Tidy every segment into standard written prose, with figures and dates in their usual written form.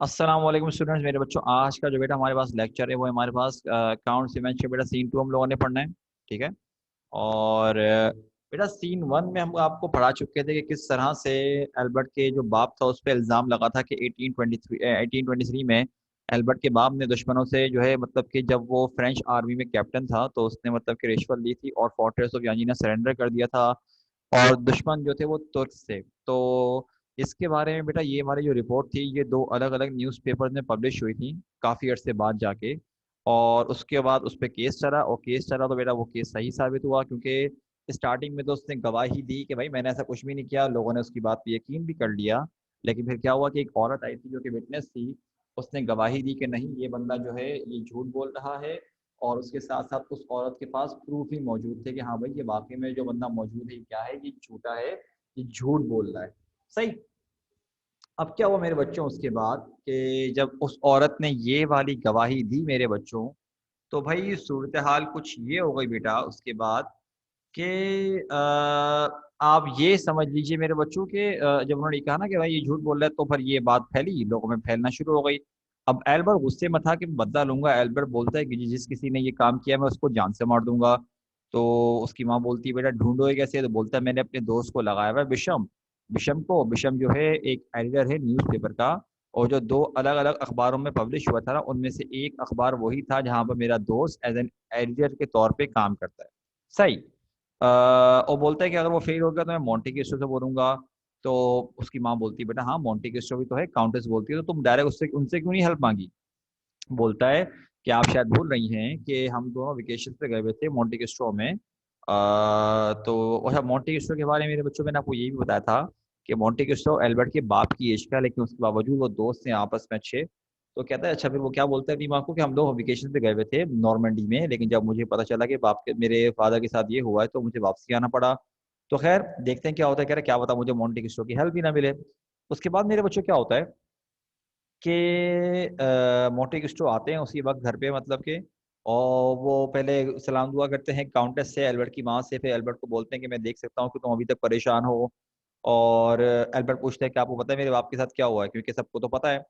अस्सलाम वालेकुम स्टूडेंट्स, मेरे बच्चों। आज का जो बेटा हमारे पास लेक्चर है वो हमारे पास अकाउंट सीमेंट बेटा सीन 2 हम लोगों ने पढ़ना है। ठीक है। और बेटा सीन 1 में हम आपको पढ़ा चुके थे कि किस तरह से एल्बर्ट के जो बाप था उस पर इल्ज़ाम लगा था कि 1823 में एल्बर्ट के बाप ने दुश्मनों से जो है मतलब कि जब वो फ्रेंच आर्मी में कैप्टन था तो उसने मतलब कि रिश्वत ली थी और फोर्ट्रेस ऑफ यानीना सरेंडर कर दिया था। और दुश्मन जो थे वो तुर्क थे। तो इसके बारे में बेटा ये हमारी जो रिपोर्ट थी ये दो अलग अलग न्यूज़पेपर में पब्लिश हुई थी काफ़ी अर्से बाद जाके। और उसके बाद उस पर केस चला और केस चला तो बेटा वो केस सही साबित हुआ, क्योंकि स्टार्टिंग में तो उसने गवाही दी कि भाई मैंने ऐसा कुछ भी नहीं किया, लोगों ने उसकी बात पे यकीन भी कर लिया। लेकिन फिर क्या हुआ कि एक औरत आई थी जो कि विटनेस थी, उसने गवाही दी कि नहीं ये बंदा जो है ये झूठ बोल रहा है। और उसके साथ साथ उस औरत के पास प्रूफ ही मौजूद थे कि हाँ भाई ये वाकई में जो बंदा मौजूद है ये क्या है, ये झूठा है, ये झूठ बोल रहा है। सही। अब क्या हुआ मेरे बच्चों उसके बाद कि जब उस औरत ने ये वाली गवाही दी मेरे बच्चों, तो भाई सूरत हाल कुछ ये हो गई बेटा उसके बाद कि आप ये समझ लीजिए मेरे बच्चों के जब उन्होंने कहा ना कि भाई ये झूठ बोल रहा है तो फिर ये बात फैली, लोगों में फैलना शुरू हो गई। अब एल्बर्ट गुस्से में था कि बदला लूंगा। एल्बर्ट बोलता है कि जिस किसी ने ये काम किया मैं उसको जान से मार दूंगा। तो उसकी माँ बोलती है बेटा ढूंढो ये कैसे, तो बोलता है मैंने अपने दोस्त को लगाया हुआ है विषम। विषम जो है एक एडिटर है न्यूज़पेपर का। और जो दो अलग अलग अखबारों में पब्लिश हुआ था ना उनमें से एक अखबार वही था जहां पर मेरा दोस्त एज एन एडिटर के तौर पे काम करता है। सही। और बोलता है कि अगर वो फेल हो गया तो मैं मोंटे क्रिस्टो से बोलूंगा। तो उसकी माँ बोलती है बेटा हाँ मोंटे क्रिस्टो भी तो है, काउंटेस बोलती है तो तुम डायरेक्ट उससे उनसे क्यों नहीं हेल्प मांगी। बोलता है कि आप शायद भूल रही हैं कि हम दोनों वेकेशन पे गए हुए थे मोंटे क्रिस्टो में। तो अच्छा मोंटे क्रिस्टो के बारे में मेरे बच्चों मैंने आपको ये भी बताया था कि मोंटे क्रिस्टो एल्बर्ट के बाप की एज का है, लेकिन उसके बावजूद वो दोस्त हैं आपस में अच्छे। तो कहता है अच्छा फिर वो क्या बोलता है अपनी माँ को कि हम लोग वेकेशन पे गए हुए थे नॉर्मंडी में, लेकिन जब मुझे पता चला कि बाप के मेरे फादर के साथ ये हुआ है तो मुझे वापसी आना पड़ा। तो खैर देखते हैं क्या होता है। कह रहा क्या पता मुझे मोंटे क्रिस्टो की हेल्प भी ना मिले। उसके बाद मेरे बच्चों क्या होता है कि मोंटे क्रिस्टो आते हैं उसी वक्त घर पे मतलब के। और वो पहले सलाम दुआ करते हैं काउंटेस से, एल्बर्ट की माँ से। फिर एल्बर्ट को बोलते हैं कि मैं देख सकता हूँ कि तुम अभी तक परेशान हो। और एल्बर्ट पूछता है कि आपको पता है मेरे बाप के साथ क्या हुआ है, क्योंकि सबको तो पता है।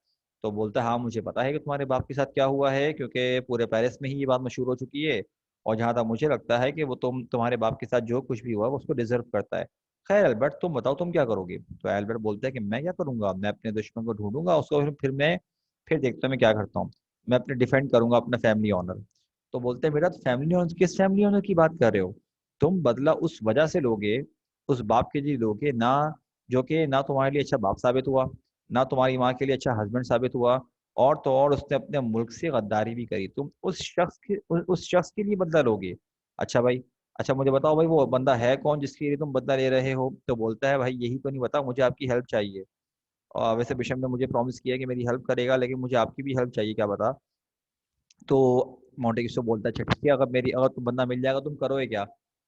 तो बोलता है हाँ मुझे पता है कि तुम्हारे बाप के साथ क्या हुआ है, क्योंकि पूरे पेरिस में ही ये बात मशहूर हो चुकी है। और जहाँ तक मुझे लगता है कि वो तुम्हारे बाप के साथ जो कुछ भी हुआ वो उसको डिजर्व करता है। खैर एल्बर्ट तुम बताओ तुम क्या करोगे। तो एल्बर्ट बोलता है कि मैं क्या करूंगा, मैं अपने दुश्मन को ढूंढूंगा उसको, फिर देखता हूँ मैं क्या करता हूँ। मैं अपने डिफेंड करूंगा अपना फैमिली ऑनर। तो बोलते हैं बेटा फैमिली ऑनर किस फैमिली ऑनर की बात कर रहे हो। तुम बदला उस वजह से लोगे, उस बाप के लिए लोगे ना, जो कि ना तुम्हारे लिए अच्छा बाप साबित हुआ, ना तुम्हारी माँ के लिए अच्छा हस्बैंड साबित हुआ। और तो और उसने अपने मुल्क से गद्दारी भी करी। तुम उस शख्स के लिए बदला लोगे। अच्छा भाई, अच्छा मुझे बताओ भाई वो बंदा है कौन जिसके लिए तुम बदला ले रहे हो। तो बोलता है भाई यही तो नहीं बता, मुझे आपकी हेल्प चाहिए। और वैसे बिशप ने मुझे प्रॉमिस किया कि मेरी हेल्प करेगा, लेकिन मुझे आपकी भी हेल्प चाहिए, क्या बता। तो मोंटेक्रिस्टो बोलता है अच्छा ठीक है, अगर तुम बंदा मिल जाएगा तुम करोगे क्या।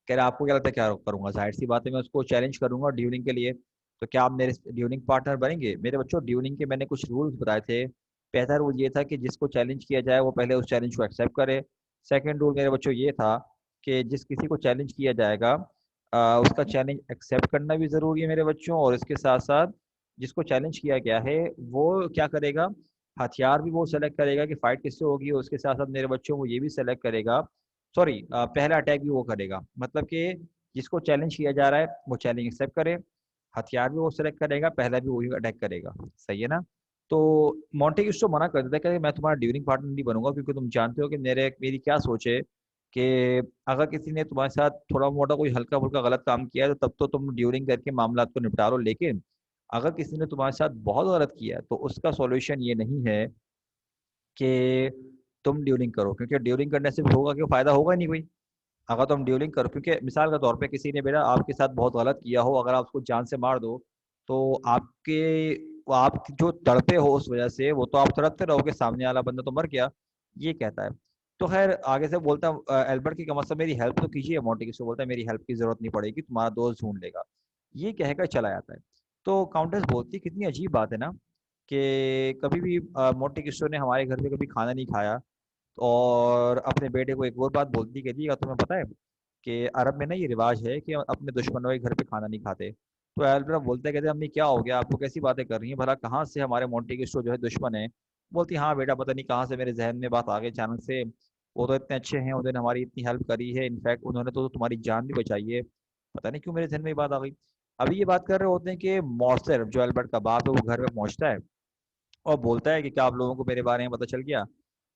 कह रहा आपको क्या लगता है क्या करूंगा, जाहिर सी बात है मैं उसको चैलेंज करूंगा ड्यूरिंग के लिए। तो क्या आप मेरे ड्यूरिंग पार्टनर बनेंगे। मेरे बच्चों ड्यूरिंग के मैंने कुछ रूल्स बताए थे। पहला रूल ये था कि जिसको चैलेंज किया जाए वो पहले उस चैलेंज को एक्सेप्ट करे। सेकंड रूल मेरे बच्चों ये था कि जिस किसी को चैलेंज किया जाएगा उसका चैलेंज एक्सेप्ट करना भी जरूरी है मेरे बच्चों। और इसके साथ साथ जिसको चैलेंज किया गया है वो क्या करेगा, हथियार भी वो सेलेक्ट करेगा कि फाइट किससे होगी। और उसके साथ साथ मेरे बच्चों को ये भी सेलेक्ट करेगा, सॉरी पहला अटैक भी वो करेगा। मतलब कि जिसको चैलेंज किया जा रहा है वो चैलेंज एक्सेप्ट करे, हथियार भी वो सेलेक्ट करेगा, पहला भी वही अटैक करेगा। सही है ना। तो मॉन्टेक्रिस्टो मना कर देता है कि मैं तुम्हारा ड्यूरिंग पार्टनर नहीं बनूंगा, क्योंकि तुम जानते हो कि मेरी क्या सोच है कि अगर किसी ने तुम्हारे साथ थोड़ा मोटा कोई हल्का फुल्का गलत काम किया है तो तब तो तुम ड्यूरिंग करके मामला को निपटा लो। लेकिन अगर किसी ने तुम्हारे साथ बहुत गलत किया है तो उसका सॉल्यूशन ये नहीं है कि तुम ड्यूरिंग करो, क्योंकि ड्यूरिंग करने से होगा कि फायदा होगा ही नहीं कोई। अगर तुम ड्यूरिंग करो, क्योंकि मिसाल के तौर पे किसी ने बेटा आपके साथ बहुत गलत किया हो, अगर आप उसको जान से मार दो तो आप जो तड़पे हो उस वजह से वो तो आप तड़पते रहोगे, सामने वाला बंदा तो मर गया। ये कहता है। तो खैर आगे से बोलता एल्बर्ट की कम से कम मेरी हेल्प तो कीजिए। मोंटेक्रिस्टो से बोलता है मेरी हेल्प की जरूरत नहीं पड़ेगी, तुम्हारा दोस्त ढूंढ लेगा। ये कहकर चला जाता है। तो काउंटेस बोलती है कितनी अजीब बात है ना कि कभी भी मोंटेक्रिस्टो ने हमारे घर पे कभी खाना नहीं खाया। और अपने बेटे को एक और बात बोलती, कहती है तुम्हें पता है कि अरब में ना ये रिवाज है कि अपने दुश्मनों के घर पे खाना नहीं खाते। तो एल्ब्रा बोलते हैं, कहते अम्मी क्या हो गया, आपको कैसी बातें कर रही हैं, भला कहाँ से हमारे मोंटी क्रिस्टो जो है दुश्मन है। बोलती हाँ बेटा, पता नहीं कहाँ से मेरे जहन में बात आ गई अचानक से। वो तो इतने अच्छे हैं, उन्होंने हमारी इतनी हेल्प करी है, इनफैक्ट उन्होंने तो तुम्हारी जान भी बचाई है। पता नहीं क्यों मेरे जहन में ये बात आ गई। अभी ये बात कर रहे होते हैं कि मॉर्सर जो एल्बर्ट का बाप है वो घर पे पहुंचता है और बोलता है कि क्या आप लोगों को मेरे बारे में पता चल गया।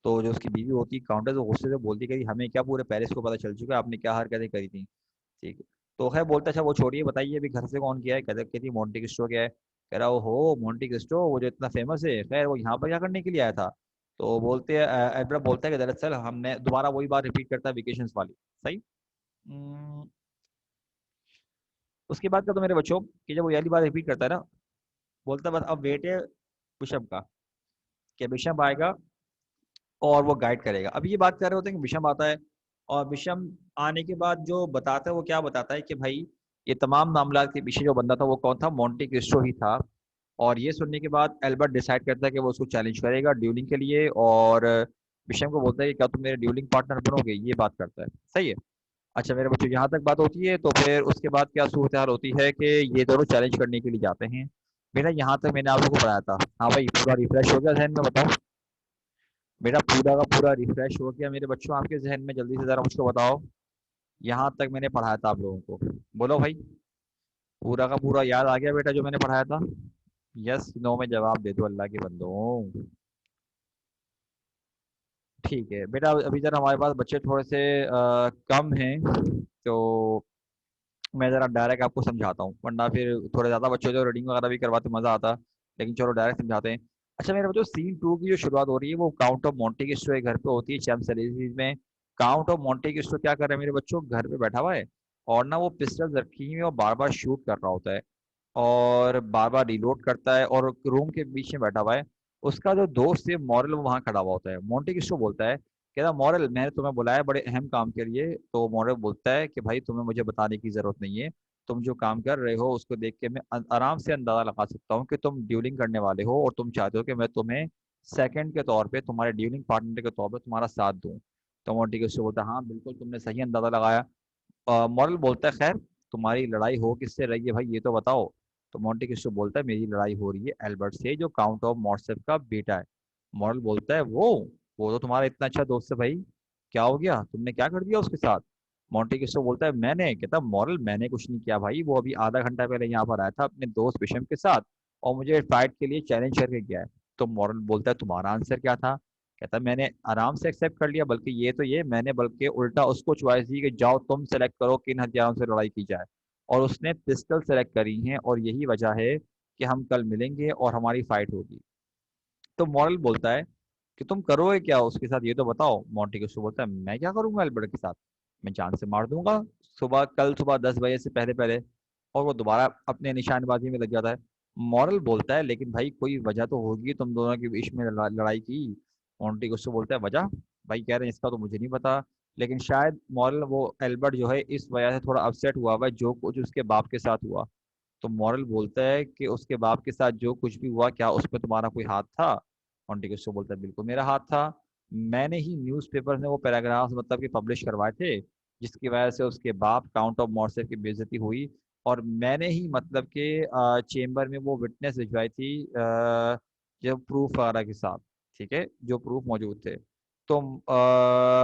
तो जो उसकी बीवी होती है काउंटेस, वो गुस्से से बोलती है कि हमें क्या, पूरे पेरिस को पता चल चुका है आपने क्या हरकतें करी थी। ठीक है। तो खैर बोलता, अच्छा वो छोड़िए, बताइए अभी घर से कौन किया है। कहती मोंटी क्रिस्टो क्या है। कह रहा हो मोंटी क्रिस्टो, वो जो इतना फेमस है, खैर वो यहाँ पर क्या करने के लिए आया था। तो बोलते हैं एब्रा बोलता है कि दरअसल हमने दोबारा वही बात रिपीट करता है, वेकेशंस वाली। सही। हम्म, उसके बाद का तो मेरे बच्चों कि जब वो यही बात रिपीट करता है ना, बोलता है बस अब वेट है बिशप का, कि बिशप आएगा और वो गाइड करेगा। अब ये बात कर रहे होते हैं कि विषम आता है, और विषम आने के बाद जो बताता है वो क्या बताता है कि भाई ये तमाम मामला के पीछे जो बंदा था वो कौन था, मोंटी क्रिस्टो ही था। और ये सुनने के बाद एल्बर्ट डिसाइड करता है कि वो उसको चैलेंज करेगा ड्यूलिंग के लिए, और विषम को बोलता है कि क्या तुम मेरे ड्यूलिंग पार्टनर बनोगे, ये बात करता है। सही है। अच्छा मेरे बच्चों, यहाँ तक बात होती है, तो फिर उसके बाद क्या सूरत हाल होती है कि ये दोनों चैलेंज करने के लिए जाते हैं। मेरा यहाँ तक मैंने आप लोगों को पढ़ाया था। हाँ भाई, पूरा रिफ्रेश हो गया जहन में, बताओ। मेरा पूरा का पूरा रिफ्रेश हो गया मेरे बच्चों आपके जहन में, जल्दी से जरा मुझको बताओ। यहाँ तक मैंने पढ़ाया था आप लोगों को, बोलो भाई। पूरा का पूरा याद आ गया बेटा जो मैंने पढ़ाया था। यस नो में जवाब दे दो अल्लाह के बंदों। ठीक है बेटा, अभी जरा हमारे पास बच्चे थोड़े से कम हैं, तो मैं ज़रा डायरेक्ट आपको समझाता हूँ, वरना फिर थोड़े ज़्यादा बच्चों जो रीडिंग वगैरह भी करवाते मज़ा आता। लेकिन चलो डायरेक्ट समझाते हैं। अच्छा मेरे बच्चों, सीन टू की जो शुरुआत हो रही है वो काउंट ऑफ मोंटे क्रिस्टो के घर पे होती है, चैम्प सीरीज में। काउंट ऑफ मोंटे क्रिस्टो क्या कर रहा है मेरे बच्चों, घर पे बैठा हुआ है, और ना वो पिस्टल रखी हुई है और बार बार शूट कर रहा होता है, और बार बार रिलोड करता है, और रूम के बीच में बैठा हुआ है। उसका जो दोस्त है मॉरल, वो वहाँ खड़ा हुआ होता है। मोंटे क्रिस्टो बोलता है, कहता मॉरल मैंने तुम्हें बुलाया बड़े अहम काम के लिए। तो मॉरल बोलता है कि भाई तुम्हें मुझे बताने की जरूरत नहीं है, तुम जो काम कर रहे हो उसको देख के मैं आराम से अंदाजा लगा सकता हूँ कि तुम ड्यूलिंग करने वाले हो, और तुम चाहते हो कि मैं तुम्हें सेकंड के तौर पे, तुम्हारे ड्यूलिंग पार्टनर के तौर पे तुम्हारा साथ दूं। तो मोंटी क्रिस्टो बोलता है हाँ बिल्कुल तुमने सही अंदाजा लगाया। मॉरल बोलता है खैर तुम्हारी लड़ाई हो किससे रही है भाई, ये तो बताओ। तो मोंटे क्रिस्टो बोलता है मेरी लड़ाई हो रही है एल्बर्ट से, जो काउंट ऑफ मॉर्सेफ का बेटा है। मॉरल बोलता है वो तो तुम्हारा इतना अच्छा दोस्त है भाई, क्या हो गया, तुमने क्या कर दिया उसके साथ। मोंटे क्रिस्टो बोलता है मैंने, कहता मॉरल मैंने कुछ नहीं किया भाई, वो अभी आधा घंटा पहले यहाँ पर आया था अपने दोस्त विषम के साथ, और मुझे फाइट के लिए चैलेंज करके गया है। तो मॉरल बोलता है तुम्हारा आंसर क्या था। कहता मैंने आराम से एक्सेप्ट कर लिया, बल्कि ये तो ये मैंने बल्कि उल्टा उसको चॉइस दी कि जाओ तुम सेलेक्ट करो किन हथियारों से लड़ाई की जाए, और उसने पिस्टल सेलेक्ट करी है, और यही वजह है कि हम कल मिलेंगे और हमारी फाइट होगी। तो मॉरल बोलता है कि तुम करोगे क्या उसके साथ, ये तो बताओ। मोंटेक्रिस्टो बोलता है मैं क्या करूंगा एल्बर्ट के साथ, मैं जान से मार दूंगा सुबह, कल सुबह 10 बजे से पहले पहले। और वो दोबारा अपने निशानबाजी में लग जाता है। मॉरल बोलता है लेकिन भाई कोई वजह तो होगी तुम दोनों के बीच में लड़ाई की। मोंटेक्रिस्टो बोलता है वजह, भाई कह रहे हैं इसका तो मुझे नहीं पता, लेकिन शायद मॉरल वो एल्बर्ट जो है इस वजह से थोड़ा अपसेट हुआ हुआ है जो कुछ उसके बाप के साथ हुआ। तो मॉरल बोलता है कि उसके बाप के साथ जो कुछ भी हुआ क्या उसमें तुम्हारा कोई हाथ था। कॉन्टिक्सो बोलता है बिल्कुल मेरा हाथ था, मैंने ही न्यूज़पेपर में वो पैराग्राफ्स मतलब कि पब्लिश करवाए थे, जिसकी वजह से उसके बाप काउंट ऑफ मॉर्सेफ की बेइज्जती हुई। और मैंने ही मतलब कि चेम्बर में वो विटनेस भिजवाई थी, जो प्रूफ वगैरह के साथ, ठीक है, जो प्रूफ मौजूद थे। तो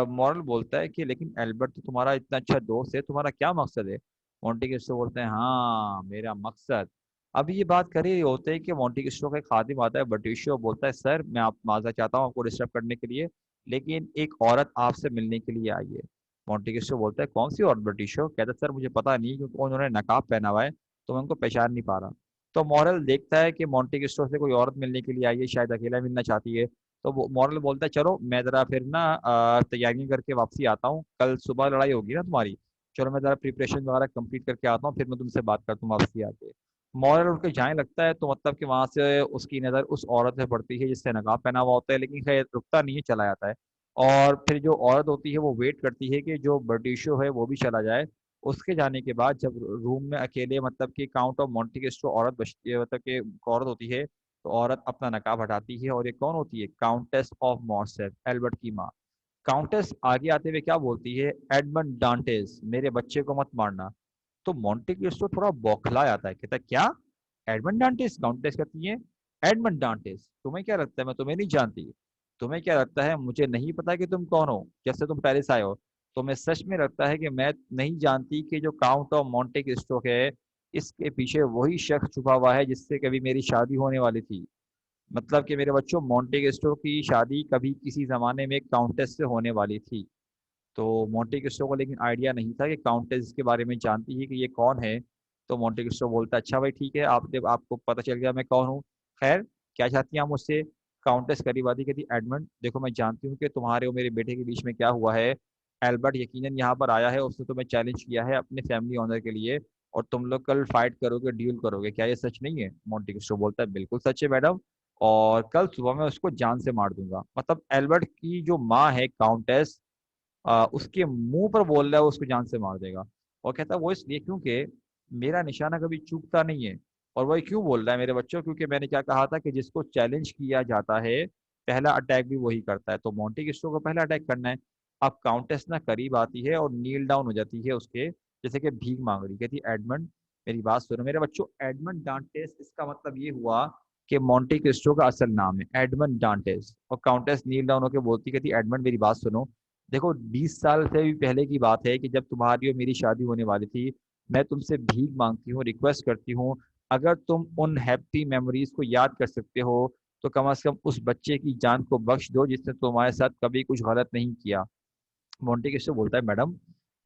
मॉरल बोलता है कि लेकिन एल्बर्ट तो तुम्हारा इतना अच्छा दोस्त है, तुम्हारा क्या मकसद है। मोंटी क्रिस्टो बोलते हैं हाँ मेरा मकसद। अब ये बात कर ही होते हैं कि मोंटी क्रिस्टो का एक खादिम आता है बर्टिशो, बोलता है सर मैं आप माजरा चाहता हूँ आपको डिस्टर्ब करने के लिए, लेकिन एक औरत आपसे मिलने के लिए आई है। मोंटी क्रिस्टो बोलता है कौन सी औरत बर्टिशो, कहता है सर मुझे पता नहीं क्योंकि उन्होंने नकाब पहना हुआ है, तो मैं उनको पहचान नहीं पा रहा। तो मॉरल देखता है कि मोंटी क्रिस्टो से कोई औरत मिलने के लिए आई है, शायद अकेला मिलना चाहती है। तो वो मॉरल बोलता है चलो मैं ज़रा फिर ना तैयारियां करके वापसी आता हूँ, कल सुबह लड़ाई होगी ना तुम्हारी, चलो मैं ज़रा प्रिपरेशन वगैरह कंप्लीट करके आता हूँ, फिर मैं तुमसे बात करता हूँ वापसी आके। मॉरल उठ के जाने लगता है, तो मतलब कि वहां से उसकी नज़र उस औरत पे पड़ती है जिससे नकाब पहना हुआ होता है, लेकिन खैर रुकता नहीं है, चला जाता है। और फिर जो औरत होती है वो वेट करती है कि जो बर्टिशो है वो भी चला जाए। उसके जाने के बाद जब रूम में अकेले मतलब कि काउंट ऑफ मोंटे क्रिस्टो औरत बचती है, मतलब कि औरत होती है, तो औरत अपना नकाब हटाती है, और ये कौन होती है, काउंटेस ऑफ मॉर्सेफ, एल्बर्ट की माँ। काउंटेस आगे आते हुए क्या बोलती है, एडमंड डांटेस मेरे बच्चे को मत मारना। तो मोंटे क्रिस्टो थोड़ा बौखला जाता है, कहता है क्या, एडमंड डांटेस? काउंटेस कहती है एडमंड डांटेस, तुम्हें क्या लगता है मैं तुम्हें नहीं जानती? तुम्हें क्या लगता है मुझे नहीं पता कि तुम कौन हो, जैसे तुम पेरिस आए हो? तुम्हें सच में लगता है कि मैं नहीं जानती कि जो काउंट ऑफ मोंटे क्रिस्टो है, इसके पीछे वही शख्स छुपा हुआ है जिससे कभी मेरी शादी होने वाली थी? मतलब कि मेरे बच्चों, मोंटे क्रिस्टो की शादी कभी किसी जमाने में काउंटेस से होने वाली थी। तो मोंटे क्रिस्टो को लेकिन आइडिया नहीं था कि काउंटेस के बारे में जानती है कि ये कौन है। तो मोंटे क्रिस्टो बोलता अच्छा भाई ठीक है, आपने आपको पता चल गया मैं कौन हूँ। खैर, क्या चाहती हैं आप मुझसे? काउंटेस करीब आती कहती एडमंड देखो, मैं जानती हूँ कि तुम्हारे और मेरे बेटे के बीच में क्या हुआ है। एल्बर्ट यकीनन यहाँ पर आया है, उसने तुम्हें चैलेंज किया है अपने फैमिली ऑनर के लिए, और तुम लोग कल फाइट करोगे, ड्यूल करोगे, क्या ये सच नहीं है? मोंटे क्रिस्टो बोलता है बिल्कुल सच है मैडम, और कल सुबह मैं उसको जान से मार दूंगा। मतलब एल्बर्ट की जो माँ है काउंटेस, उसके मुंह पर बोल रहा है वो उसको जान से मार देगा। और कहता है वो इसलिए क्योंकि मेरा निशाना कभी चूकता नहीं है। और वही क्यों बोल रहा है मेरे बच्चों? क्योंकि मैंने क्या कहा था कि जिसको चैलेंज किया जाता है पहला अटैक भी वही करता है। तो मोंटी क्रिस्टो को पहला अटैक करना है। अब काउंटेस ना करीब आती है और नील डाउन हो जाती है उसके, जैसे कि भीख मांग रही, कहती एडमंड मेरी बात सुनो मेरे बच्चों। एडमंड डांटेस, इसका मतलब ये हुआ कि मोंटी क्रिस्टो का असल नाम है एडमंड डांटेस। और काउंटेस नील डाउन होकर बोलती, कहती एडमंड मेरी बात सुनो। देखो 20 साल से भी पहले की बात है कि जब तुम्हारी और मेरी शादी होने वाली थी, मैं तुमसे भीख मांगती हूँ, रिक्वेस्ट करती हूँ, अगर तुम उन हैप्पी मेमोरीज को याद कर सकते हो तो कम से कम उस बच्चे की जान को बख्श दो जिसने तुम्हारे साथ कभी कुछ गलत नहीं किया। मोंटे क्रिस्टो बोलता है मैडम,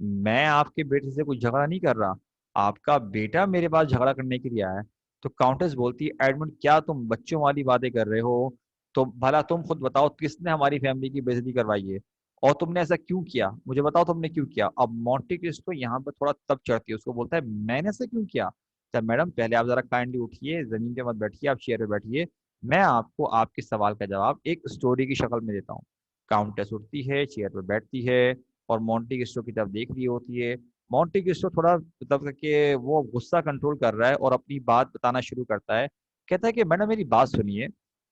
मैं आपके बेटे से कुछ झगड़ा नहीं कर रहा, आपका बेटा मेरे पास झगड़ा करने के लिए आया है। तो काउंटेस बोलती है एडमंड क्या तुम बच्चों वाली बातें कर रहे हो? तो भला तुम खुद बताओ किसने हमारी फैमिली की बेइज्जती करवाई है, और तुमने ऐसा क्यों किया? मुझे बताओ तुमने क्यों किया? अब मोंटे क्रिस्टो यहाँ पर थोड़ा तब चढ़ती है, उसको बोलता है मैंने ऐसा क्यों किया? तो मैडम पहले आप जरा काइंडली उठिए, जमीन पे मत बैठिए, आप चेयर पे बैठिए, मैं आपको आपके सवाल का जवाब एक स्टोरी की शक्ल में देता हूँ। काउंटेस उठती है, चेयर पर बैठती है और मोंटी क्रिस्टो की तरफ देख रही होती है। मोंटी क्रिस्टो थोड़ा मतलब कि वो गुस्सा कंट्रोल कर रहा है और अपनी बात बताना शुरू करता है। कहता है कि मैडम मेरी बात सुनिए,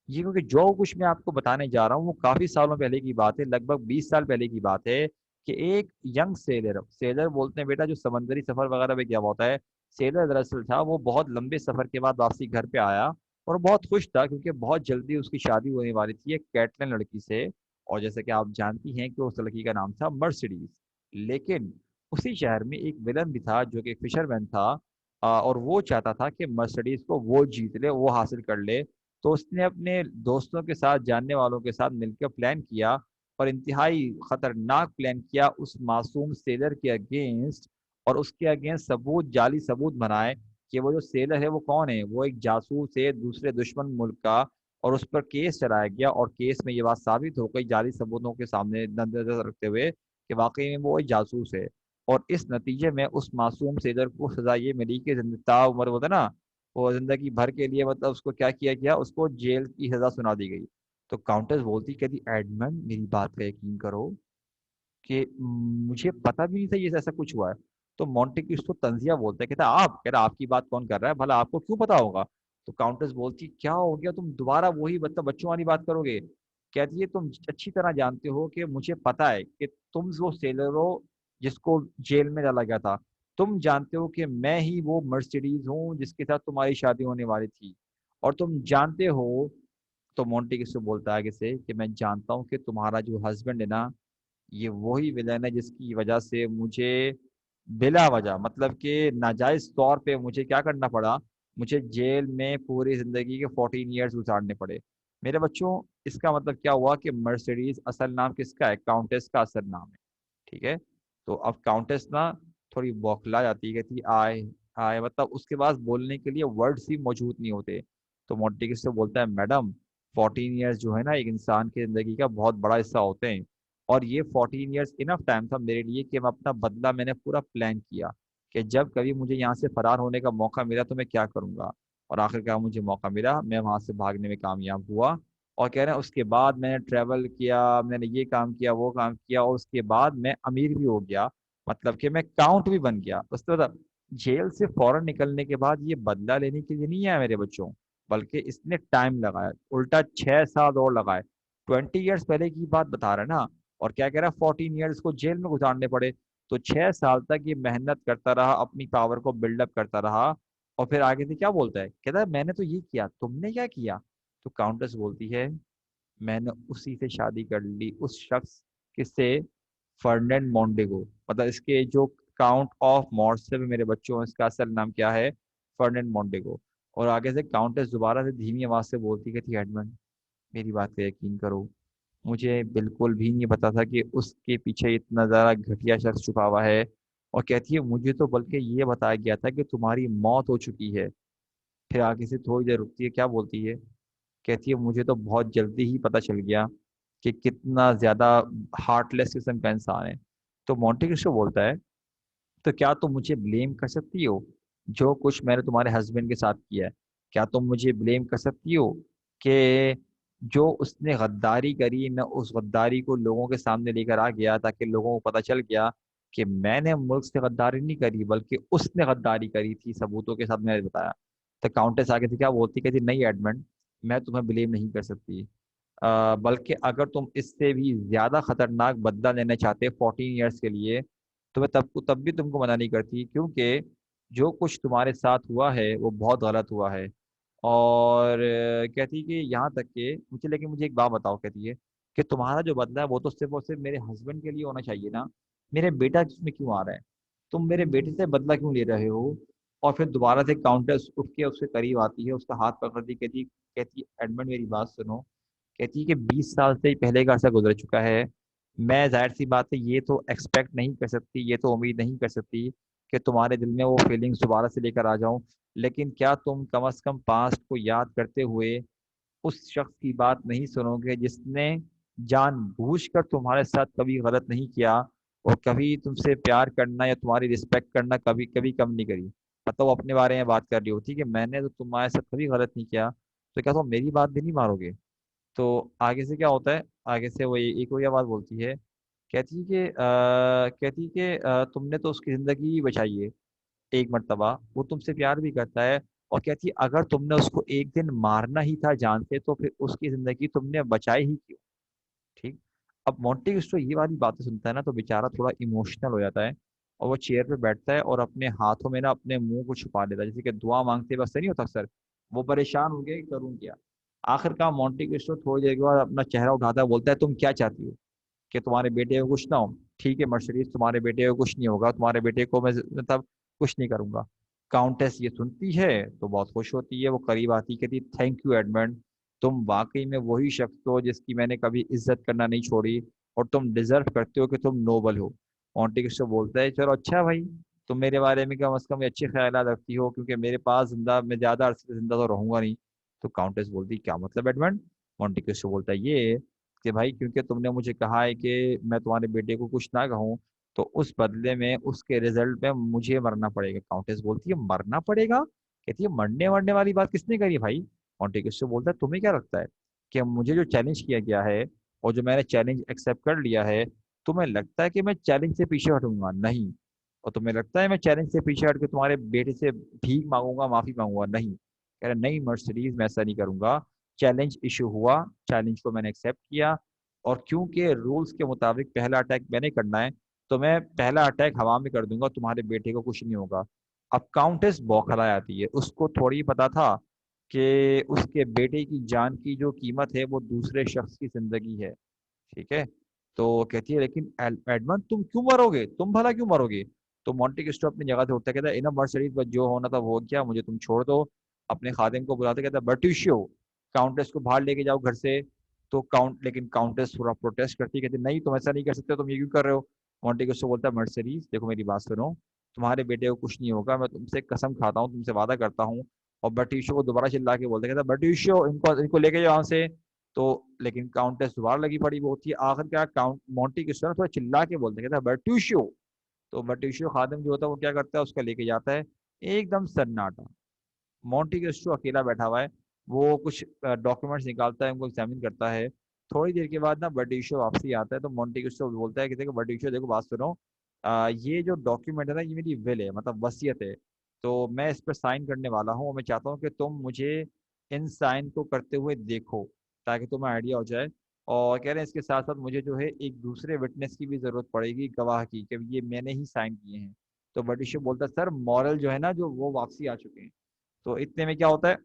ये क्योंकि जो कुछ मैं आपको बताने जा रहा हूँ वो काफी सालों पहले की बात है, लगभग 20 साल पहले की बात है। कि एक यंग सेलर, सेलर बोलते हैं बेटा जो समंदरी सफर वगैरह में गया हुआ होता है, सेलर दरअसल था, वो बहुत लंबे सफर के बाद वापसी घर पे आया और बहुत खुश था क्योंकि बहुत जल्दी उसकी शादी होने वाली थी एक कैटलन लड़की से। और जैसे कि आप जानती हैं कि उस लड़की का नाम था मर्सिडीज। लेकिन उसी शहर में एक विलन भी था जो कि एक फिशरमैन था, और वो चाहता था कि मर्सिडीज को वो जीत ले, वो हासिल कर ले। तो उसने अपने दोस्तों के साथ, जानने वालों के साथ मिलकर प्लान किया, और इंतहाई खतरनाक प्लान किया उस मासूम सेलर के अगेंस्ट। और उसके अगेंस्ट सबूत, जाली सबूत बनाए कि वो जो सेलर है वो कौन है, वो एक जासूस है दूसरे दुश्मन मुल्क का। और उस पर केस चलाया गया और केस में ये बात साबित हो गई जाली सबूतों के सामने नजर रखते हुए कि वाकई में वो एक जासूस है। और इस नतीजे में उस मासूम सेलर को सजा ये मिली कि जिंदा उम्र होता है ना, वो जिंदगी भर के लिए, मतलब उसको क्या किया गया, उसको जेल की सजा सुना दी गई। तो काउंटेस बोलती, कहती एडमंड मेरी बात का यकीन करो कि मुझे पता भी नहीं था ये ऐसा कुछ हुआ है। तो मोंटे क्रिस्टो तंजिया बोलता है, कहता आप, कह रहा आपकी बात कौन कर रहा है, भला आपको क्यों पता होगा? तो काउंटेस बोलती क्या हो गया, तुम दोबारा वही मतलब बच्चों वाली बात करोगे? कहती है तुम अच्छी तरह जानते हो कि मुझे पता है कि तुम वो सेलर हो जिसको जेल में डाला गया था। तुम जानते हो कि मैं ही वो मर्सिडीज हूँ जिसके साथ तुम्हारी शादी होने वाली थी। और तुम जानते हो, तो मोंटी क्रिस्टो बोलता है आगे से कि मैं जानता हूँ कि तुम्हारा जो हस्बैंड है ना, ये वही विलन है जिसकी वजह से मुझे बिला वजह, मतलब कि नाजायज तौर पे मुझे क्या करना पड़ा, मुझे जेल में पूरी जिंदगी के 14 ईयर्स गुजारने पड़े। मेरे बच्चों, इसका मतलब क्या हुआ कि मर्सिडीज असल नाम किसका है? काउंटेस का असल नाम है। ठीक है। तो अब काउंटेस ना थोड़ी बौखला जाती है, कहती आए आए, मतलब उसके पास बोलने के लिए वर्ड्स ही मौजूद नहीं होते। तो मोंटेक्रिस्टो बोलता है मैडम, 14 ईयर्स जो है ना एक इंसान की जिंदगी का बहुत बड़ा हिस्सा होते हैं, और ये 14 ईयर्स इनफ टाइम था मेरे लिए कि मैं अपना बदला, मैंने पूरा प्लान किया कि जब कभी मुझे यहाँ से फरार होने का मौका मिला तो मैं क्या करूंगा। और आखिरकार मुझे मौका मिला, मैं वहां से भागने में कामयाब हुआ। और कह रहे हैं उसके बाद मैंने ट्रैवल किया, मैंने ये काम किया, वो काम किया, और उसके बाद मैं अमीर भी हो गया, मतलब कि मैं काउंट भी बन गया। उसके बाद जेल से फौरन निकलने के बाद ये बदला लेने के लिए नहीं आया मेरे बच्चों, बल्कि इसने टाइम लगाया, उल्टा 6 साल और लगाए। 20 ईयर्स पहले की बात बता रहा है ना, और क्या कह रहा है 14 ईयर्स को जेल में गुजारने पड़े। तो 6 साल तक ये मेहनत करता रहा, अपनी पावर को बिल्डअप करता रहा, और फिर आगे से क्या बोलता है, कहता है मैंने तो ये किया, तुमने क्या किया? तो काउंटेस बोलती है मैंने उसी से शादी कर ली, उस शख्स, किससे? Ferdinand Montague. मतलब इसके जो काउंट ऑफ मॉर्से में मेरे बच्चों, इसका असल नाम क्या है? Ferdinand Montague. और आगे से काउंटेस दोबारा से धीमी आवाज से बोलती थी, एडमंड मेरी बात पे यकीन करो, मुझे बिल्कुल भी नहीं पता था कि उसके पीछे इतना ज़्यादा घटिया शख्स छुपा हुआ है। और कहती है मुझे तो बल्कि ये बताया गया था कि तुम्हारी मौत हो चुकी है। फिर आगे से थोड़ी देर रुकती है, क्या बोलती है? कहती है मुझे तो बहुत जल्दी ही पता चल गया कि कितना ज़्यादा हार्टलेस किस्म का इंसान है। तो मोंटे क्रिस्टो बोलता है तो क्या तुम मुझे ब्लेम कर सकती हो जो कुछ मैंने तुम्हारे हस्बैंड के साथ किया है? क्या तुम मुझे ब्लेम कर सकती हो कि जो उसने गद्दारी करी, मैं उस गद्दारी को लोगों के सामने लेकर आ गया ताकि लोगों को पता चल गया कि मैंने मुल्क से गद्दारी नहीं करी बल्कि उसने गद्दारी करी थी, सबूतों के साथ मैंने बताया। तो काउंटेस आगे से क्या बोलती, कहती नहीं एडमंड, मैं तुम्हें ब्लेम नहीं कर सकती। बल्कि अगर तुम इससे भी ज्यादा खतरनाक बदला लेना चाहते 14 ईयर्स के लिए, तो मैं तब भी तुमको मना नहीं करती, क्योंकि जो कुछ तुम्हारे साथ हुआ है वो बहुत गलत हुआ है। और कहती कि यहाँ तक कि मुझे एक बात बताओ, कहती है कि तुम्हारा जो बदला है वो तो सिर्फ और सिर्फ मेरे हस्बैंड के लिए होना चाहिए ना, मेरे बेटा इसमें क्यों आ रहा है? तुम मेरे बेटे से बदला क्यों ले रहे हो? और फिर दोबारा से काउंटर उठ के उसके करीब आती है, उसका हाथ पकड़ती, कहती कहती एडमंड मेरी बात सुनो। कहती है कि 20 साल से पहले का अर्सा गुजर चुका है। मैं जाहिर सी बात है ये तो एक्सपेक्ट नहीं कर सकती, ये तो उम्मीद नहीं कर सकती कि तुम्हारे दिल में वो फीलिंग्स दोबारा से लेकर आ जाऊं। लेकिन क्या तुम कम से कम पास्ट को याद करते हुए उस शख्स की बात नहीं सुनोगे जिसने जानबूझकर तुम्हारे साथ कभी गलत नहीं किया, और कभी तुमसे प्यार करना या तुम्हारी रिस्पेक्ट करना कभी कभी कम नहीं करी? मतलब वो अपने बारे में बात कर रही होती कि मैंने तो तुम्हारे साथ कभी गलत नहीं किया, तो क्या तुम मेरी बात भी नहीं मारोगे? तो आगे से क्या होता है, आगे से वो एक और बात बोलती है, कहती कि तुमने तो उसकी ज़िंदगी बचाई है एक मर्तबा, वो तुमसे प्यार भी करता है। और कहती है अगर तुमने उसको एक दिन मारना ही था जान से, तो फिर उसकी ज़िंदगी तुमने बचाई ही क्यों? ठीक। अब मोंटी क्रिस्टो ये वाली बातें सुनता है ना, तो बेचारा थोड़ा इमोशनल हो जाता है, और वो चेयर पे बैठता है और अपने हाथों में ना अपने मुंह को छुपा लेता है, जैसे कि दुआ मांगते वक्त नहीं होता अक्सर। वो परेशान हो गया कि करूँ क्या। आखिरकार मोंटी क्रिस्टो थोड़ी देर के बाद अपना चेहरा उठाता है, बोलता है तुम क्या चाहती हो? कि तुम्हारे बेटे को कुछ ना हो? ठीक है मर्सिडीज, तुम्हारे बेटे को कुछ नहीं होगा, तुम्हारे बेटे को मैं मतलब कुछ नहीं करूंगा। काउंटेस ये सुनती है तो बहुत खुश होती है, वो करीब आती कहती थैंक यू एडमंड, तुम वाकई में वही शख्स हो जिसकी मैंने कभी इज्जत करना नहीं छोड़ी, और तुम डिजर्व करते हो कि तुम नोबल हो। मोंटे क्रिस्टो बोलता है चलो अच्छा भाई, तुम मेरे बारे में कम से कम अच्छे ख्याल रखती हो, क्योंकि मेरे पास जिंदा मैं ज्यादा अरसे जिंदा तो रहूंगा नहीं। तो काउंटेस बोलती क्या मतलब एडमंड? मोंटे क्रिस्टो बोलता है ये कि भाई क्योंकि तुमने मुझे कहा है कि मैं तुम्हारे बेटे को कुछ ना कहूँ, तो उस बदले में उसके रिजल्ट में मुझे मरना पड़ेगा। काउंटेस बोलती है मरना पड़ेगा? कहती है मरने मरने वाली बात किसने करी भाई? मॉन्टेक्रिस्टो बोलता है तुम्हें क्या लगता है कि मुझे जो चैलेंज किया गया है और जो मैंने चैलेंज एक्सेप्ट कर लिया है, तुम्हें लगता है कि मैं चैलेंज से पीछे हटूंगा? नहीं। और तुम्हें लगता है मैं चैलेंज से पीछे हट के तुम्हारे बेटे से भीख मांगूंगा, माफी मांगूंगा? नहीं। कह रहा नहीं मर्सिडीज, मैं ऐसा नहीं करूंगा। चैलेंज इशू हुआ, चैलेंज को मैंने एक्सेप्ट किया, और क्योंकि रूल्स के मुताबिक पहला अटैक मैंने करना है, तो मैं पहला अटैक हवा में कर दूंगा, तुम्हारे बेटे को कुछ नहीं होगा। अब काउंटेस बौखला आती है, उसको थोड़ी पता था कि उसके बेटे की जान की जो कीमत है वो दूसरे शख्स की जिंदगी है। ठीक है। तो कहती है लेकिन एडमंड तुम क्यों मरोगे, तुम भला क्यों मरोगे? तो मोंटे क्रिस्टो अपनी जगह से उठता है, कहता है इनफ मर्सिडीज, बस जो होना था वो हो गया, मुझे तुम छोड़ दो। अपने खादिम को बुलाते कहता है बर्टिशियो, काउंटेस को बाहर लेके जाओ घर से। तो लेकिन काउंटेस थोड़ा प्रोटेस्ट करती है, कहती नहीं तुम ऐसा नहीं कर सकते, तुम ये क्यों कर रहे हो? मोंटे क्रिस्टो बोलता है मर्सिडीज देखो मेरी बात सुनो, तुम्हारे बेटे को कुछ नहीं होगा, मैं तुमसे कसम खाता हूँ, तुमसे वादा करता हूँ। और बर्टिशियो को दोबारा चिल्ला के बोलते, कहता बर्टिशियो इनको इनको लेके जाओ यहाँ से। तो लेकिन काउंटेस दोबारा लगी पड़ी, वो होती है आखिरकार काउंट मोंटी क्रिस्टो ना थोड़ा चिल्ला के बोलते हैं, कहता है बर्ट्यूशियो। तो बर्ट्यूशियो खादिम जो होता है वो क्या करता है, उसका लेके जाता है। एकदम सन्नाटा, मोंटी क्रिस्टो अकेला बैठा हुआ है। वो कुछ डॉक्यूमेंट्स निकालता है, उनको एग्जामिन करता है। थोड़ी देर के बाद ना बर्ट्यूशियो वापसी आता है, तो मोंटी क्रिस्टो बोलता है कि देखो बर्ट्यूशियो देखो बात सुनो, ये जो डॉक्यूमेंट है ना ये मेरी विल है, मतलब वसीयत है। तो मैं इस पर साइन करने वाला हूँ, और मैं चाहता हूँ कि तुम मुझे इन साइन को करते हुए देखो ताकि तुम्हें आइडिया हो जाए और कह रहे हैं इसके साथ साथ मुझे जो है एक दूसरे विटनेस की भी जरूरत पड़ेगी, गवाह की, कि ये मैंने ही साइन किए हैं। तो बट इशू बोलता है सर मॉरल जो है ना जो वो वापसी आ चुके हैं। तो इतने में क्या होता है,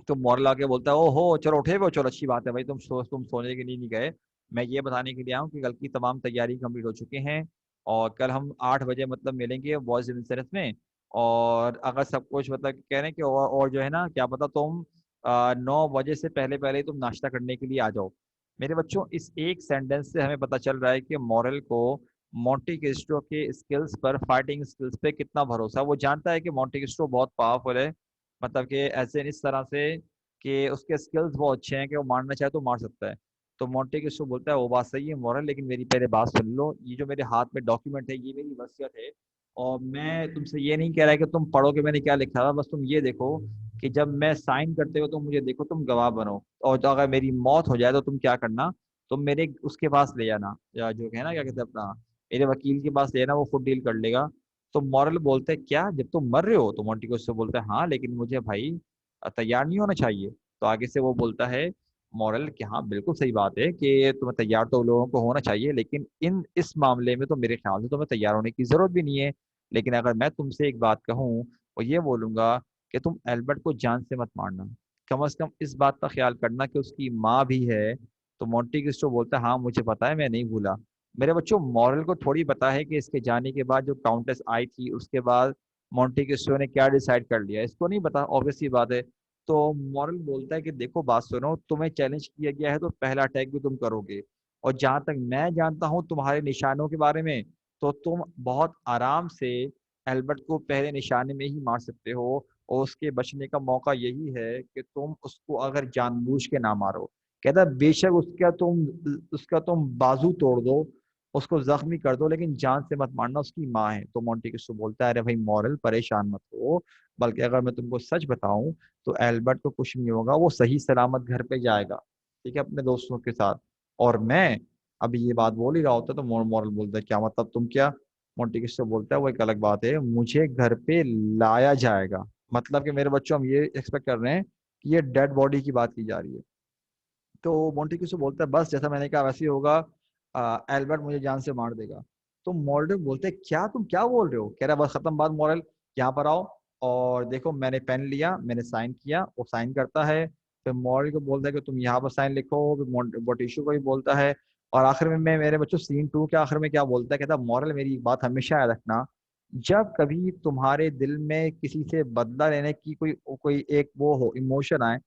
तो मॉरल आके बोलता है ओहो चलो उठे हुए हो, चलो अच्छी बात है भाई, तुम सोने के लिए नहीं गए। मैं ये बताने के लिए आया हूँ कि कल की तमाम तैयारी कंप्लीट हो चुके हैं, और कल हम 8 बजे मतलब मिलेंगे बॉयज डिफेंस में। और अगर सब कुछ मतलब कह रहे हैं कि और जो है ना क्या पता तुम 9 बजे से पहले पहले ही तुम नाश्ता करने के लिए आ जाओ। मेरे बच्चों इस एक सेंटेंस से हमें पता चल रहा है कि मॉरल को मोंटी क्रिस्टो के स्किल्स पर, फाइटिंग स्किल्स पे कितना भरोसा है। वो जानता है कि मोंटी क्रिस्टो बहुत पावरफुल है, मतलब कि ऐसे इस तरह से कि उसके स्किल्स बहुत अच्छे हैं कि वो मारना चाहे तो मार सकता है। तो मोंटे क्रिस्टो बोलता है वो बात सही है मॉरल, लेकिन मेरी पहले बात सुन लो, ये जो मेरे हाथ में डॉक्यूमेंट है ये मेरी वसीयत है। और मैं तुमसे ये नहीं कह रहा है कि तुम पढ़ो कि मैंने क्या लिखा था, बस तुम ये देखो कि जब मैं साइन करते हो तो मुझे देखो, तुम गवाह बनो। और तो अगर मेरी मौत हो जाए तो तुम क्या करना, तुम मेरे उसके पास ले जाना, या जो है ना क्या कहते हैं अपना, मेरे वकील के पास ले जाना, वो खुद डील कर लेगा। तो मॉरल बोलते हैं क्या जब तुम मर रहे हो, तो मोंटी क्रिस्टो बोलता है हाँ लेकिन मुझे भाई तैयार नहीं होना चाहिए। तो आगे से वो बोलता है मॉरल कि हाँ बिल्कुल सही बात है कि तुम्हें तैयार तो लोगों को होना चाहिए, लेकिन इन इस मामले में तो मेरे ख्याल से तुम्हें तैयार होने की जरूरत भी नहीं है। लेकिन अगर मैं तुमसे एक बात कहूँ और ये बोलूंगा कि तुम एल्बर्ट को जान से मत मारना, कम से कम इस बात का ख्याल करना कि उसकी माँ भी है। तो मोंटी क्रिस्टो बोलता है हाँ मुझे पता है, मैं नहीं भूला। मेरे बच्चों मॉरल को थोड़ी पता है कि इसके जाने के बाद जो काउंटेस आई थी उसके बाद मोंटी क्रिस्टो ने क्या डिसाइड कर लिया, इसको नहीं पता, ऑब्वियस सी बात है। तो मॉरल बोलता है कि देखो बात सुनो, तुम्हें चैलेंज किया गया है तो पहला अटैक भी तुम करोगे। और जहां तक मैं जानता हूं तुम्हारे निशानों के बारे में, तो तुम बहुत आराम से एल्बर्ट को पहले निशाने में ही मार सकते हो। और उसके बचने का मौका यही है कि तुम उसको अगर जानबूझ के ना मारो। कहता है बेशक उसका तुम बाजू तोड़ दो, उसको जख्मी कर दो, लेकिन जान से मत मारना, उसकी माँ है। तो मोंटी किस्सो बोलता है अरे भाई मॉरल परेशान मत हो, बल्कि अगर मैं तुमको सच बताऊं तो एल्बर्ट को कुछ नहीं होगा, वो सही सलामत घर पे जाएगा, ठीक है, अपने दोस्तों के साथ। और मैं अभी ये बात बोल ही रहा होता तो मॉरल बोलता है क्या मतलब तुम क्या। मोंटी क्रिस्टो बोलता है वो एक अलग बात है, मुझे घर पे लाया जाएगा। मतलब कि मेरे बच्चों हम ये एक्सपेक्ट कर रहे हैं कि ये डेड बॉडी की बात की जा रही है। तो मोंटी क्रिस्टो बोलता है बस जैसा मैंने कहा वैसे ही होगा, एल्बर्ट मुझे जान से मार देगा। तो मॉर्डन बोलते हैं क्या तुम क्या बोल रहे हो, कह रहा है बस खत्म बात मॉरल, यहाँ पर आओ और देखो मैंने पेन लिया, मैंने साइन किया, वो साइन करता है। फिर मॉरल को बोलता है कि तुम यहाँ पर साइन लिखो, फिर मोटिशू को भी बोलता है। और आखिर में मैं मेरे बच्चों सीन 2 के आखिर में क्या बोलता है, कहता मॉरल मेरी एक बात हमेशा याद रखना, जब कभी तुम्हारे दिल में किसी से बदला लेने की कोई कोई एक वो हो इमोशन आए,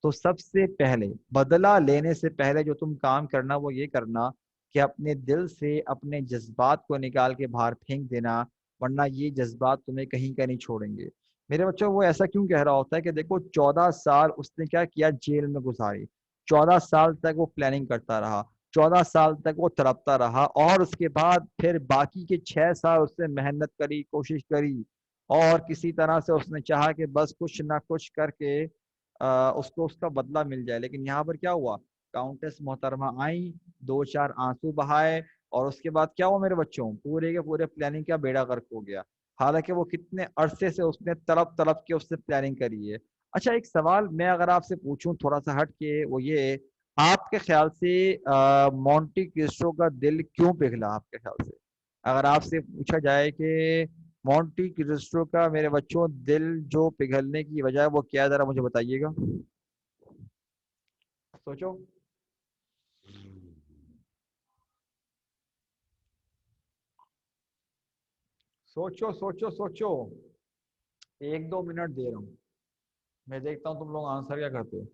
तो सबसे पहले बदला लेने से पहले जो तुम काम करना वो ये करना कि अपने दिल से अपने जज्बात को निकाल के बाहर फेंक देना, वरना ये जज्बात तुम्हें कहीं का नहीं छोड़ेंगे। मेरे बच्चों वो ऐसा क्यों कह रहा होता है कि देखो 14 साल उसने क्या किया, जेल में गुजारी, 14 साल तक वो प्लानिंग करता रहा, 14 साल तक वो तड़पता रहा, और उसके बाद फिर बाकी के 6 साल उसने मेहनत करी, कोशिश करी, और किसी तरह से उसने चाहा कि बस कुछ ना कुछ करके उसको उसका बदला मिल जाए। लेकिन यहाँ पर क्या हुआ, काउंटेस मोहतरमा आई, दो चार आंसू बहाए, और उसके बाद क्या हुआ मेरे बच्चों, पूरे के पूरे प्लानिंग का बेड़ा गर्क हो गया। हालांकि वो कितने अरसे से उसने तड़प तड़प के उससे प्लानिंग करी है। अच्छा एक सवाल मैं अगर आपसे पूछूं थोड़ा सा हट के, वो ये, आपके ख्याल से मोंटी क्रिस्टो का दिल क्यों पिघला आपके ख्याल से, अगर आपसे पूछा जाए कि मोंटी क्रिस्टो का मेरे बच्चों दिल जो पिघलने की वजह है वो क्या है, जरा मुझे बताइएगा। सोचो सोचो सोचो सोचो, 1-2 मिनट दे रहा हूँ, मैं देखता हूँ तुम लोग आंसर क्या करते हो।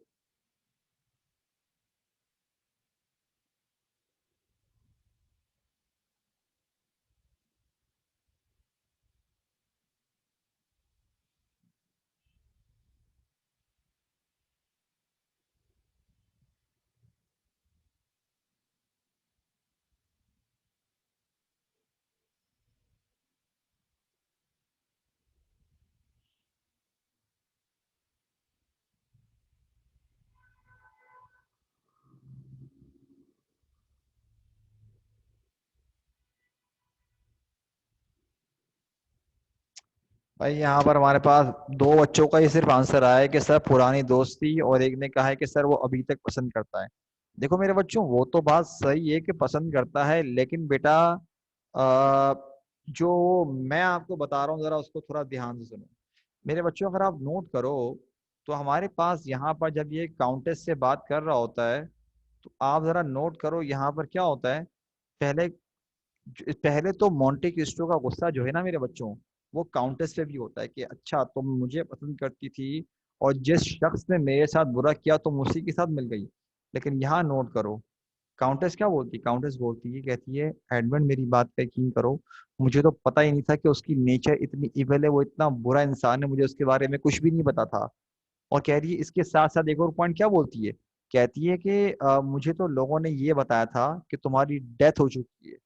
भाई यहाँ पर हमारे पास दो बच्चों का ही सिर्फ आंसर आया है कि सर पुरानी दोस्ती, और एक ने कहा है कि सर वो अभी तक पसंद करता है। देखो मेरे बच्चों, वो तो बात सही है कि पसंद करता है, लेकिन बेटा आ, जो मैं आपको बता रहा हूँ जरा उसको थोड़ा ध्यान से सुनो। मेरे बच्चों, अगर आप नोट करो तो हमारे पास यहाँ पर जब ये काउंटेस से बात कर रहा होता है, तो आप जरा नोट करो यहाँ पर क्या होता है। पहले पहले तो मोंटे क्रिस्टो का गुस्सा जो है ना मेरे बच्चों, वो काउंटेस पे भी होता है कि अच्छा तुम मुझे पसंद करती थी और जिस शख्स ने मेरे साथ बुरा किया तुम उसी के साथ मिल गई। लेकिन यहाँ नोट करो, काउंटेस क्या बोलती है? काउंटेस बोलती है, कहती है एडमंड मेरी बात पे यकीन करो, मुझे तो पता ही नहीं था कि उसकी नेचर इतनी इविल है, वो इतना बुरा इंसान है, मुझे उसके बारे में कुछ भी नहीं पता था। और कह रही है इसके साथ साथ एक और पॉइंट क्या बोलती है, कहती है कि मुझे तो लोगों ने ये बताया था कि तुम्हारी डेथ हो चुकी है।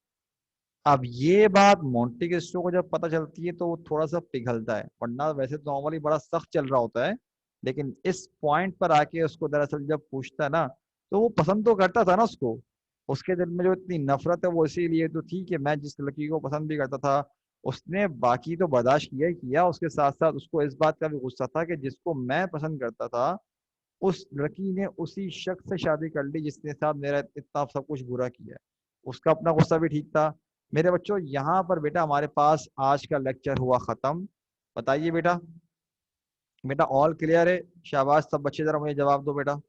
अब ये बात मोंटे क्रिस्टो को जब पता चलती है तो वो थोड़ा सा पिघलता है, वरना वैसे तो नॉर्मली बड़ा सख्त चल रहा होता है। लेकिन इस पॉइंट पर आके उसको दरअसल जब पूछता है ना, तो वो पसंद तो करता था ना उसको। उसके दिल में जो इतनी नफरत है वो इसीलिए तो थी कि मैं जिस लड़की को पसंद भी करता था, उसने बाकी तो बर्दाश्त किया ही किया, उसके साथ साथ उसको इस बात का भी गुस्सा था कि जिसको मैं पसंद करता था उस लड़की ने उसी शख्स से शादी कर ली जिसने साथ मेरा इतना सब कुछ बुरा किया है। उसका अपना गुस्सा भी ठीक था। मेरे बच्चों, यहाँ पर बेटा हमारे पास आज का लेक्चर हुआ खत्म। बताइए बेटा, बेटा ऑल क्लियर है? शाबाश, सब बच्चे जरा मुझे जवाब दो बेटा।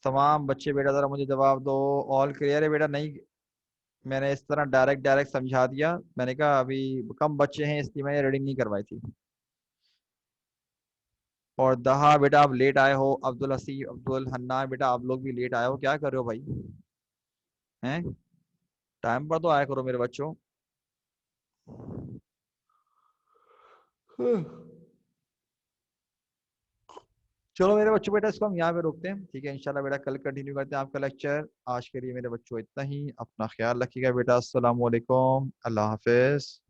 तमाम बच्चे बेटा जरा मुझे जवाब दो, ऑल क्लियर है बेटा? नहीं, मैंने इस तरह डायरेक्ट डायरेक्ट समझा दिया, मैंने कहा अभी कम बच्चे हैं इसलिए मैंने रीडिंग नहीं करवाई थी। और दहा बेटा आप लेट आए हो, अब्दुल हसी, अब्दुल हन्ना बेटा आप लोग भी लेट आए हो, क्या कर रहे हो भाई? हैं? टाइम पर तो आया करो मेरे बच्चों। चलो मेरे बच्चों, बेटा इसको हम यहाँ पे रोकते हैं, ठीक है? इंशाल्लाह बेटा कल कंटिन्यू करते हैं आपका लेक्चर। आज के लिए मेरे बच्चों इतना ही, अपना ख्याल रखिएगा बेटा। अस्सलाम वालेकुम, अल्लाह हाफिज।